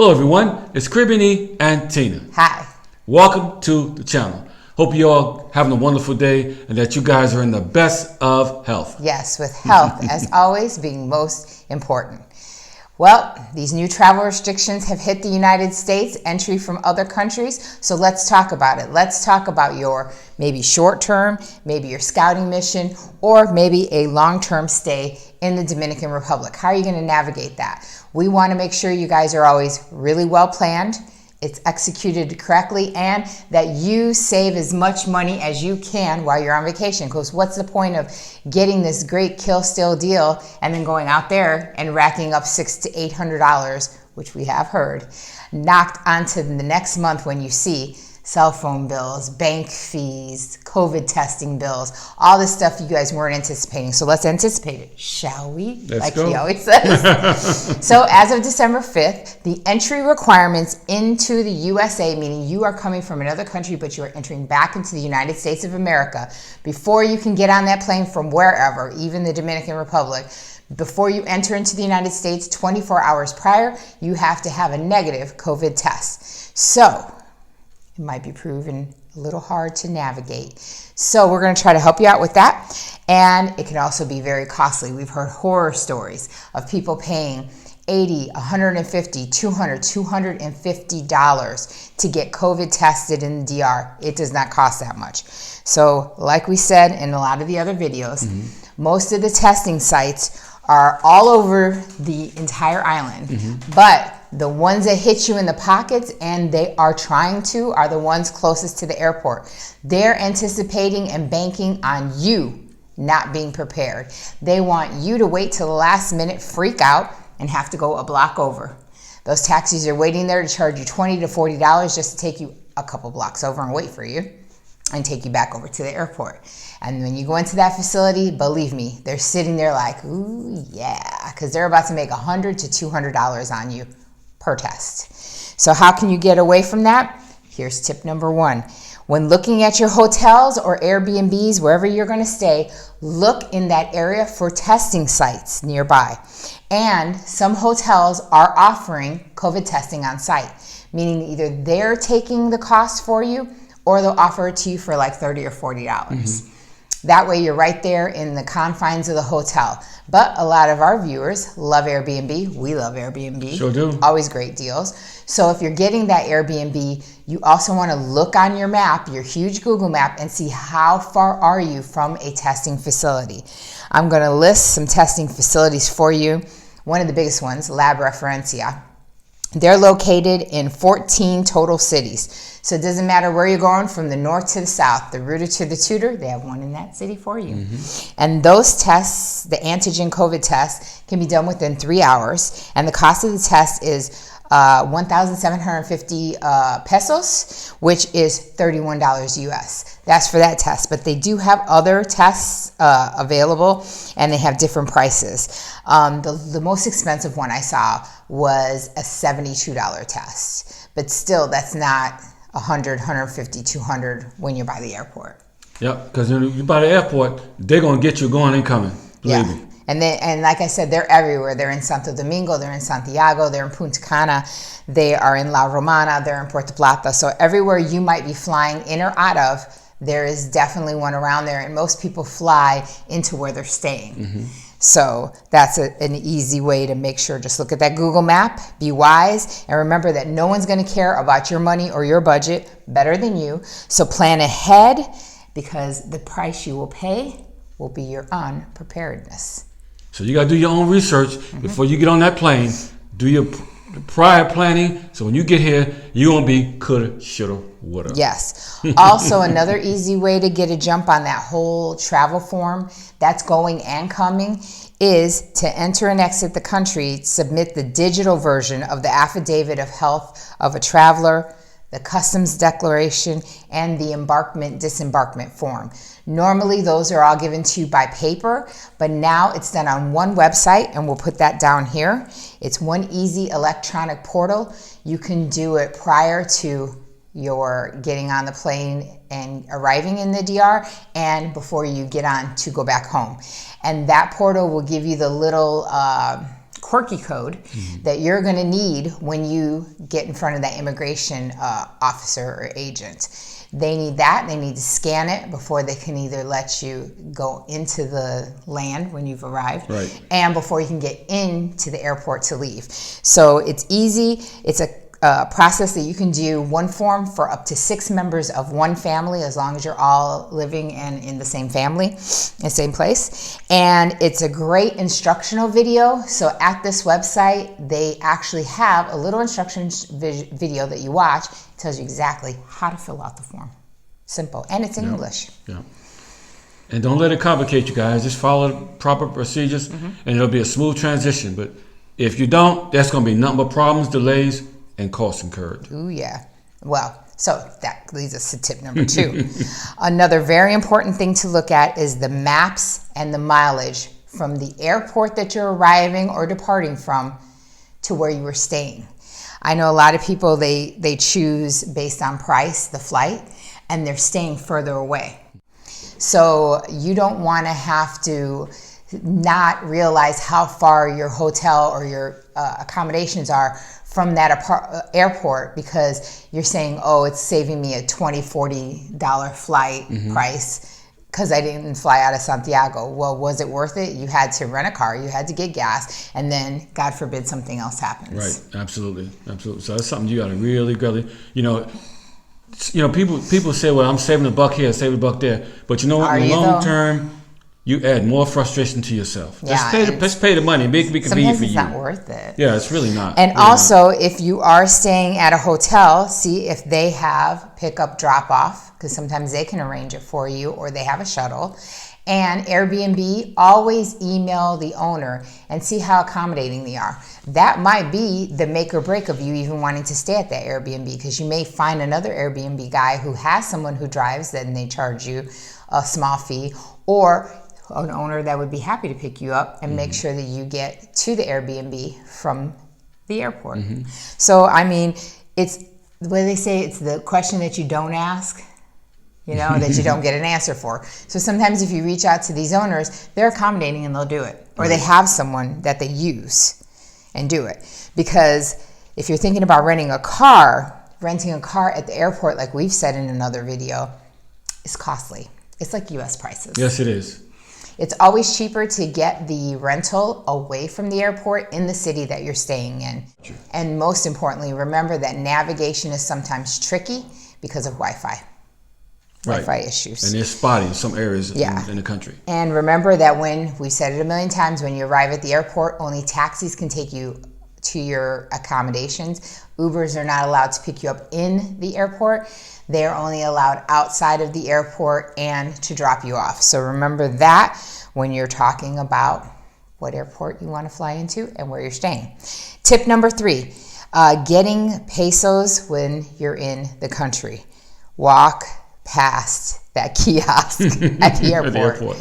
Hello everyone, it's Cribini and Tina. Hi. Welcome to the channel. Hope you all having a wonderful day and that you guys are in the best of health. Yes, with health, as always, being most important. Well, these new travel restrictions have hit the United States, entry from other countries, so let's talk about it. Let's talk about your maybe short-term, maybe your scouting mission, or maybe a long-term stay in the Dominican Republic. How are you going to navigate that? We want to make sure you guys are always really well planned, it's executed correctly, and that you save as much money as you can while you're on vacation. Because what's the point of getting this great kill steal deal and then going out there and racking up $600 to $800, which we have heard, knocked onto the next month when you see cell phone bills, bank fees, COVID testing bills, all this stuff you guys weren't anticipating. So let's anticipate it, shall we? Let's go. He always says. So as of December 5th, the entry requirements into the USA, meaning you are coming from another country, but you are entering back into the United States of America, before you can get on that plane from wherever, even the Dominican Republic, before you enter into the United States 24 hours prior, you have to have a negative COVID test. So it might be proven a little hard to navigate. So we're going to try to help you out with that. And it can also be very costly. We've heard horror stories of people paying $80, $150, $200, $250 to get COVID tested in the DR. It does not cost that much. So like we said in a lot of the other videos, most of the testing sites are all over the entire island, but the ones that hit you in the pockets, and they are trying to, are the ones closest to the airport. They're anticipating and banking on you not being prepared. They want you to wait till the last minute, freak out, and have to go a block over. Those taxis are waiting there to charge you $20 to $40 just to take you a couple blocks over and wait for you and take you back over to the airport. And when you go into that facility, believe me, they're sitting there like, ooh, yeah, because they're about to make $100 to $200 on you per test. So how can you get away from that? Here's tip number one. When looking at your hotels or Airbnbs, wherever you're going to stay, look in that area for testing sites nearby. And some hotels are offering COVID testing on site, meaning either they're taking the cost for you or they'll offer it to you for like $30 or $40. That way you're right there in the confines of the hotel. But a lot of our viewers love Airbnb. We love Airbnb. Sure do. Always great deals. So if you're getting that Airbnb, you also want to look on your map, your huge Google map, and see how far are you from a testing facility. I'm going to list some testing facilities for you. One of the biggest ones, Lab Referencia. They're located in 14 total cities. So it doesn't matter where you're going, from the north to the south, the rooter to the tutor, they have one in that city for you. And those tests, the antigen COVID test, can be done within 3 hours. And the cost of the test is 1,750 pesos, which is $31 US. That's for that test. But they do have other tests available, and they have different prices. The most expensive one I saw was a $72 test. But still, that's not 100, 150, 200 when you're by the airport. Yep, because when you're by the airport, they're going to get you going and coming. Believe me. And like I said, they're everywhere. They're in Santo Domingo, they're in Santiago, they're in Punta Cana, they are in La Romana, they're in Puerto Plata. So everywhere you might be flying in or out of, there is definitely one around there. And most people fly into where they're staying. So that's an easy way to make sure. Just look at that Google map, be wise, and remember that no one's going to care about your money or your budget better than you. So plan ahead, because the price you will pay will be your unpreparedness. So you got to do your own research before you get on that plane. Do your prior planning, so when you get here, you won't be coulda, shoulda, woulda. Yes. Also, another easy way to get a jump on that whole travel form that's going and coming is to enter and exit the country, submit the digital version of the affidavit of health of a traveler, the customs declaration, and the embarkment/disembarkment form. Normally, those are all given to you by paper, but now it's done on one website, and we'll put that down here. It's one easy electronic portal. You can do it prior to your getting on the plane and arriving in the DR, and before you get on to go back home. And that portal will give you the little quirky code that you're going to need when you get in front of that immigration officer or agent. They need that. They need to scan it before they can either let you go into the land when you've arrived, right, and before you can get into the airport to leave. So it's easy. It's a process that you can do one form for up to 6 members of one family, as long as you're all living in the same family, in the same place. And it's a great instructional video. So at this website, they actually have a little instruction video that you watch. It tells you exactly how to fill out the form. Simple. And it's in English. Yeah. And don't let it complicate you guys. Just follow the proper procedures and it'll be a smooth transition. But if you don't, that's going to be nothing but problems, delays, and costs incurred. Ooh, yeah. Well, so that leads us to tip number 2. Another very important thing to look at is the maps and the mileage from the airport that you're arriving or departing from to where you were staying. I know a lot of people, they choose based on price, the flight, and they're staying further away. So you don't want to have to not realize how far your hotel or your accommodations are from that airport, because you're saying, oh, it's saving me a $20-$40 flight price because I didn't fly out of Santiago. Well, was it worth it? You had to rent a car, you had to get gas, and then, God forbid, something else happens. Right, absolutely. So that's something you got to really, people say, well, I'm saving $1 here, saving $1 there. But you know what, in the long term, you add more frustration to yourself. Yeah, Just pay the money. Make it be convenient for you. Sometimes it's not worth it. Yeah, it's really not. And really also, if you are staying at a hotel, see if they have pick-up, drop-off, because sometimes they can arrange it for you, or they have a shuttle. And Airbnb, always email the owner and see how accommodating they are. That might be the make or break of you even wanting to stay at that Airbnb, because you may find another Airbnb guy who has someone who drives, and they charge you a small fee, or an owner that would be happy to pick you up and make sure that you get to the Airbnb from the airport. So, I mean, it's the way they say, it's the question that you don't ask, that you don't get an answer for. So sometimes if you reach out to these owners, they're accommodating and they'll do it. Or they have someone that they use and do it. Because if you're thinking about renting a car at the airport, like we've said in another video, is costly. It's like U.S. prices. Yes, it is. It's always cheaper to get the rental away from the airport in the city that you're staying in. And most importantly, remember that navigation is sometimes tricky because of Wi-Fi. Wi-Fi issues. And they're spotty in some areas in the country. And remember that we've said it a million times, when you arrive at the airport, only taxis can take you to your accommodations. Ubers are not allowed to pick you up in the airport. They're only allowed outside of the airport and to drop you off. So remember that when you're talking about what airport you want to fly into and where you're staying. Tip number 3, getting pesos when you're in the country. Walk past that kiosk at the airport.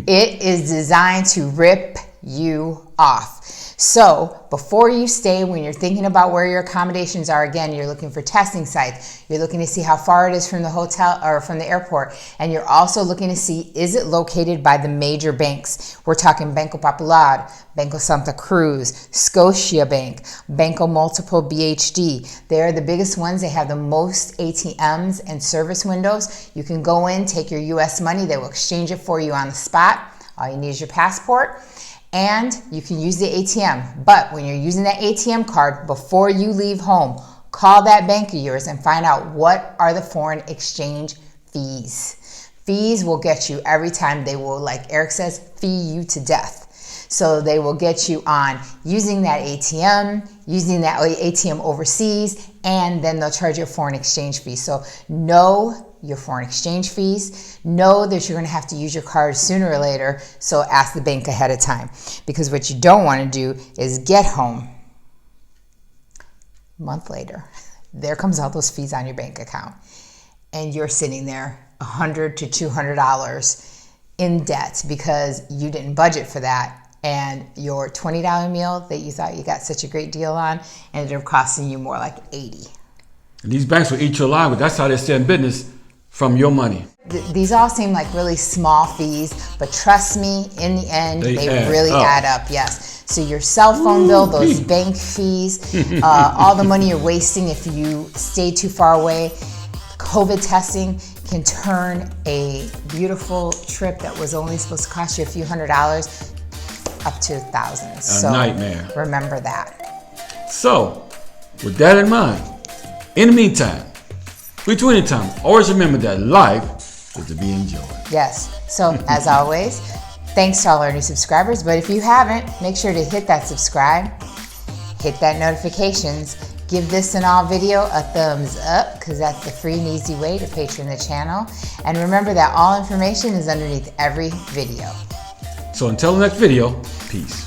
It is designed to rip you off. So before you stay, when you're thinking about where your accommodations are, again, you're looking for testing sites. You're looking to see how far it is from the hotel or from the airport. And you're also looking to see, is it located by the major banks? We're talking Banco Popular, Banco Santa Cruz, Scotiabank, Banco Multiple BHD. They're the biggest ones. They have the most ATMs and service windows. You can go in, take your U.S. money. They will exchange it for you on the spot. All you need is your passport. And you can use the ATM. But when you're using that ATM card, before you leave home, call that bank of yours and find out what are the foreign exchange fees. Fees will get you every time. They will, like Eric says, fee you to death. So they will get you on using that ATM overseas, and then they'll charge you a foreign exchange fee. So know your foreign exchange fees. Know that you're going to have to use your card sooner or later, so ask the bank ahead of time. Because what you don't want to do is get home a month later. There comes all those fees on your bank account, and you're sitting there $100 to $200 in debt because you didn't budget for that. And your $20 meal that you thought you got such a great deal on ended up costing you more like $80. And these banks will eat you alive, but that's how they stay in business. from your money. These all seem like really small fees, but trust me, in the end, they really add up. Yes. So your cell phone bill, those bank fees, all the money you're wasting if you stay too far away, COVID testing can turn a beautiful trip that was only supposed to cost you a few $100s up to thousands. A nightmare. Remember that. So, with that in mind, in the meantime, between the time, always remember that life is to be enjoyed. Yes. So, as always, thanks to all our new subscribers. But if you haven't, make sure to hit that subscribe, hit that notifications, give this and all video a thumbs up because that's the free and easy way to patron the channel. And remember that all information is underneath every video. So until the next video, peace.